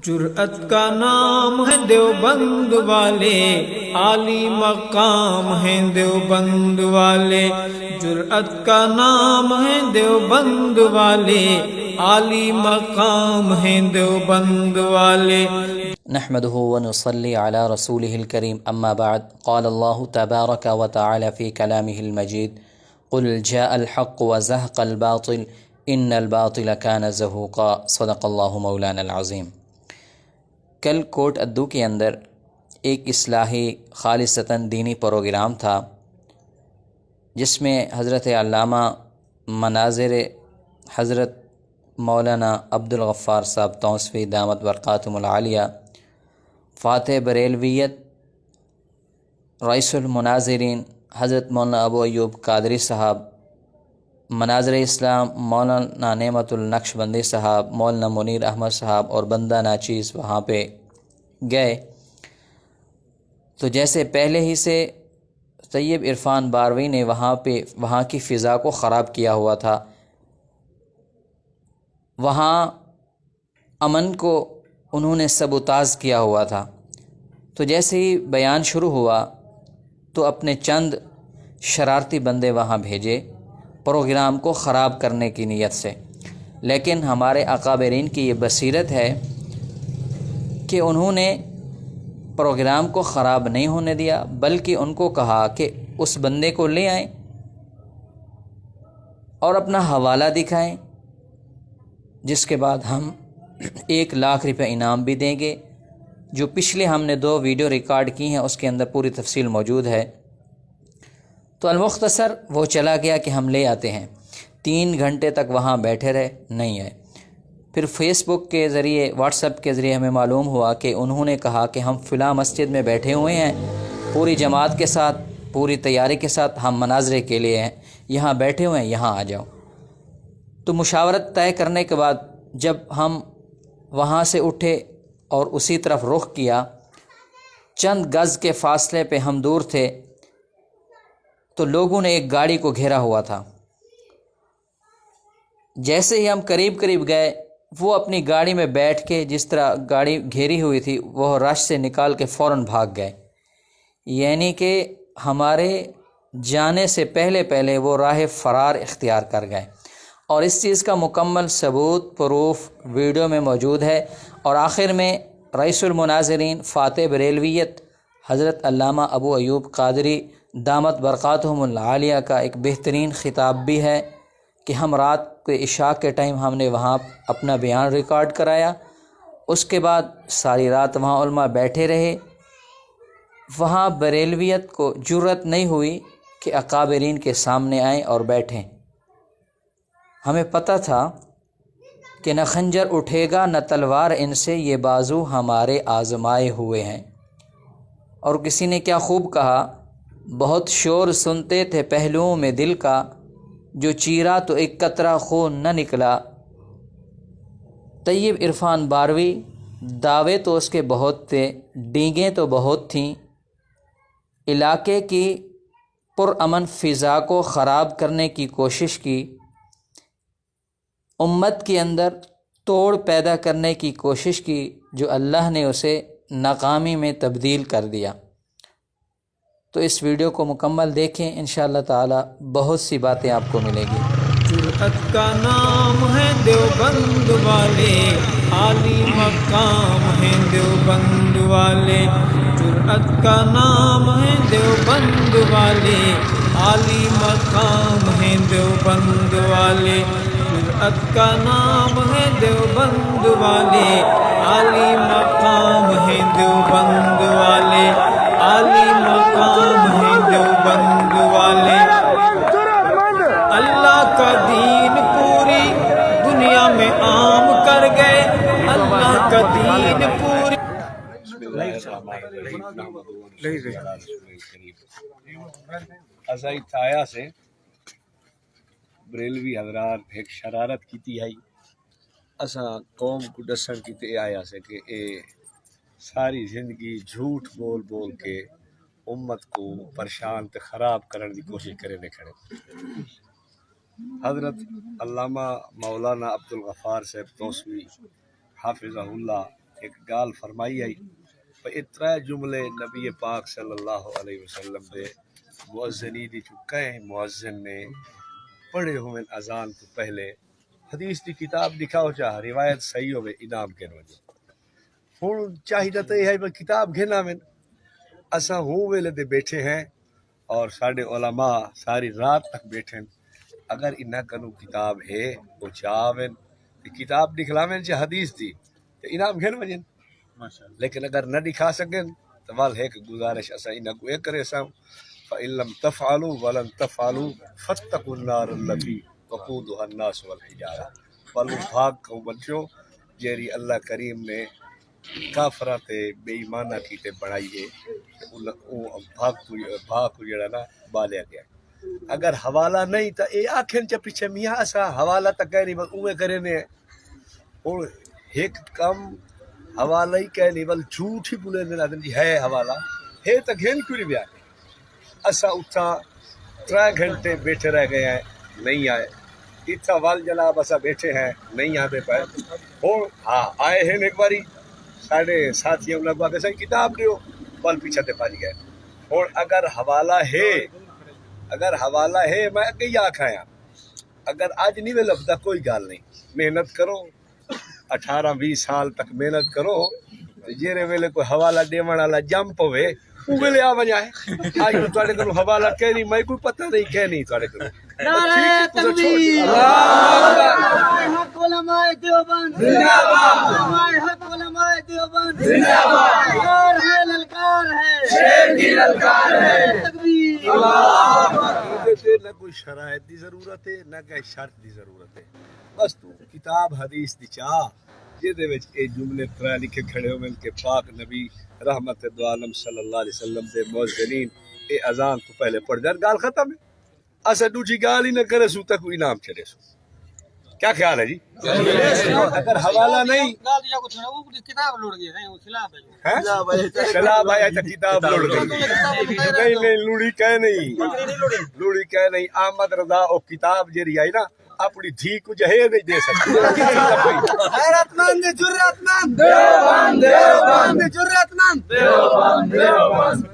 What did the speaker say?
جرأت کا نام ہے دیوبند والے، عالی مقام ہیں دیوبند والے۔ جرأت کا نام ہے دیوبند والے، عالی مقام ہیں دیوبند والے۔ نحمده ونصلي على رسوله الكريم اما بعد قال الله تبارك وتعالى في كلامه المجيد قل جاء الحق وزهق الباطل ان الباطل كان زهوقا صدق الله مولانا العظیم۔ کل کوٹ ادو کے اندر ایک اصلاحی خالصتاً دینی پروگرام تھا جس میں حضرت علامہ مناظر حضرت مولانا عبدالغفار صاحب توسوی دامت برکاتہم العالیہ، فاتح بریلویت، رئیس المناظرین حضرت مولانا ابو ایوب قادری صاحب، مناظر اسلام مولانا نعمت النقشبندی صاحب، مولانا منیر احمد صاحب اور بندہ ناچیز وہاں پہ گئے۔ تو جیسے پہلے ہی سے طیب عرفان باروی نے وہاں کی فضا کو خراب کیا ہوا تھا، وہاں امن کو انہوں نے سبوتاز کیا ہوا تھا۔ تو جیسے ہی بیان شروع ہوا تو اپنے چند شرارتی بندے وہاں بھیجے پروگرام کو خراب کرنے کی نیت سے، لیکن ہمارے اکابرین کی یہ بصیرت ہے کہ انہوں نے پروگرام کو خراب نہیں ہونے دیا، بلکہ ان کو کہا کہ اس بندے کو لے آئیں اور اپنا حوالہ دکھائیں، جس کے بعد ہم 1,00,000 روپے انعام بھی دیں گے۔ جو پچھلے ہم نے 2 ویڈیو ریکارڈ کی ہیں اس کے اندر پوری تفصیل موجود ہے۔ تو المختصر وہ چلا گیا کہ ہم لے آتے ہیں، 3 گھنٹے تک وہاں بیٹھے رہے، نہیں آئے۔ پھر فیس بک کے ذریعے، واٹس ایپ کے ذریعے ہمیں معلوم ہوا کہ انہوں نے کہا کہ ہم فلاں مسجد میں بیٹھے ہوئے ہیں، پوری جماعت کے ساتھ، پوری تیاری کے ساتھ، ہم مناظرے کے لیے ہیں، یہاں بیٹھے ہوئے ہیں، یہاں آ جاؤ۔ تو مشاورت طے کرنے کے بعد جب ہم وہاں سے اٹھے اور اسی طرف رخ کیا، چند گز کے فاصلے پہ ہم دور تھے تو لوگوں نے ایک گاڑی کو گھیرا ہوا تھا۔ جیسے ہی ہم قریب گئے، وہ اپنی گاڑی میں بیٹھ کے جس طرح گاڑی گھیری ہوئی تھی وہ رش سے نکال کے فوراً بھاگ گئے، یعنی کہ ہمارے جانے سے پہلے وہ راہ فرار اختیار کر گئے، اور اس چیز کا مکمل ثبوت پروف ویڈیو میں موجود ہے۔ اور آخر میں رئیس المناظرین فاتح بریلویت حضرت علامہ ابو ایوب قادری دامت برکاتہم العالیہ کا ایک بہترین خطاب بھی ہے کہ ہم رات کے عشاء کے ٹائم ہم نے وہاں اپنا بیان ریکارڈ کرایا، اس کے بعد ساری رات وہاں علماء بیٹھے رہے۔ وہاں بریلویت کو جرأت نہیں ہوئی کہ اکابرین کے سامنے آئیں اور بیٹھیں۔ ہمیں پتہ تھا کہ نہ خنجر اٹھے گا نہ تلوار ان سے، یہ بازو ہمارے آزمائے ہوئے ہیں۔ اور کسی نے کیا خوب کہا، بہت شور سنتے تھے پہلوؤں میں دل کا، جو چیرا تو ایک قطرہ خون نہ نکلا۔ طیب عرفان باروی، دعوے تو اس کے بہت تھے، ڈینگیں تو بہت تھیں، علاقے کی پرامن فضا کو خراب کرنے کی کوشش کی، امت کے اندر توڑ پیدا کرنے کی کوشش کی، جو اللہ نے اسے ناکامی میں تبدیل کر دیا۔ تو اس ویڈیو کو مکمل دیکھیں، انشاءاللہ تعالی بہت سی باتیں آپ کو ملے گی۔ جرأت کا نام ہے دیوبند والے، عالی مقام ہیں دیوبند والے۔ جرأت کا نام ہے دیوبند والے، عالی مقام ہیں دیوبند والے۔ جرأت کا نام ہے دیوبند والے، عالی مقام ہیں دیوبند والے، عالی مقام ہیں دیوبند والے۔ اللہ کا دین پوری دنیا میں عام کر گئے، اللہ کا دین پوری۔ اسائی تھایا سے بریلوی حضرات ایک شرارت کی ہے، اساں قوم کو دسن کی آیا سے کہ اے ساری زندگی جھوٹ بول کے امت کو پریشان تے خراب کرنے کی کوشش کرے کھڑے۔ حضرت علامہ مولانا عبدالغفار صاحب توسوی حافظہ اللہ ایک گال فرمائی آئی اترا جملے نبی پاک صلی اللہ علیہ وسلم دے مؤذنی دی چکے ہیں مؤذن نے پڑھے ہوئے اذان تو پہلے حدیث دی کتاب دکھاؤ چاہ روایت صحیح ہوئے انعام کے وجہ ہوں چاہیے تو یہ ہے کہ کتاب گھنا میں اساں ہوں ویلے دے بیٹھے ہیں اور ساڈے علماء ساری رات تک بیٹھے ہیں اگر انہاں کنو کتاب ہے وہ چاہویں کتاب دکھلاویں چاہ حدیث دی تو انعام گھن وجن لیکن اگر نہ دکھا سکیں تو وال ہے کہ گزارش اساں انہاں کو ایک کرے ساں فَإِن لَمْ تَفْعَلُوا وَلَن تَفْعَلُوا فَاتَّقُوا النَّارَ الَّتِي وَقُودُهَا النَّاسُ وَالْحِجَارَةُ پلو بھاگ کو بچو جیری اللہ کریم نے کافرہ تے بے ایمانہ کی تے بڑھائی ہے بھاگ کو جڑا نا بالیا گیا اگر حوالہ نہیں تا اے آکھن چا پیچھے میاں اسا حوالہ تا کہہ نہیں بل اوے کرے نے اور ایک کم حوالہ ہی کہہ نہیں بل جھوٹ ہی بولے نے لازم جی ہے حوالہ ہے تا گھن کیوں نہیں بیا اسا اتھا 3 گھنٹے بیٹھے رہ گئے ہیں نہیں آئے اتھا وال جناب اسا بیٹھے ہیں نہیں آتے پائے اور ہاں آئے ہیں ایک باری ساڑھے ساتھیوں لگوا کے صحیح کتاب دیو پل پیچھے تے پاج گئے اور اگر حوالہ ہے میں اگے ہی آکھایا اگر آج نہیں میں لفظہ کوئی گال نہیں محنت کرو 18-20 سال تک محنت کرو جیرے ویلے کوئی حوالہ دیوان والا جم پوے وہ ویلے آ وجائے آج تو تواڈے کولوں حوالہ کہہ نہیں میں کوئی پتہ نہیں کہہ نہیں تواڈے کولوں نعرہ تکبیر حق علماء دیوبند زندہ باد حق علماء دیوبند زندہ باد ہے للکار ہے شیر کی للکار ہے تکبیر اللہ اکبر نہ کوئی شرائط دی ضرورت ہے نہ کوئی شرط دی ضرورت ہے بس تو کتاب حدیث دی چاہ جہدے وچ اے جملے ترا لکھے کھڑے ہوئے کہ پاک نبی رحمت دو عالم صلی اللہ علیہ وسلم دے مؤذنین اے اذان تو پہلے پڑھ جان گال ختم ہے اسا دوسری گال ہی نہ کرے سو تک انعام چڑھے سو کیا خیال ہے جی اگر حوالہ نہیں کتاب لوٹ گئی خلاف آیا تو کتاب لوٹ گئی نہیں لوڑی کہہ نہیں احمد رضا او کتاب جیری آئی نا اپنی دھی کو جہے نہیں دے سکتی غیرت مند جرأت مند دیوبند جرأت مند دیوبند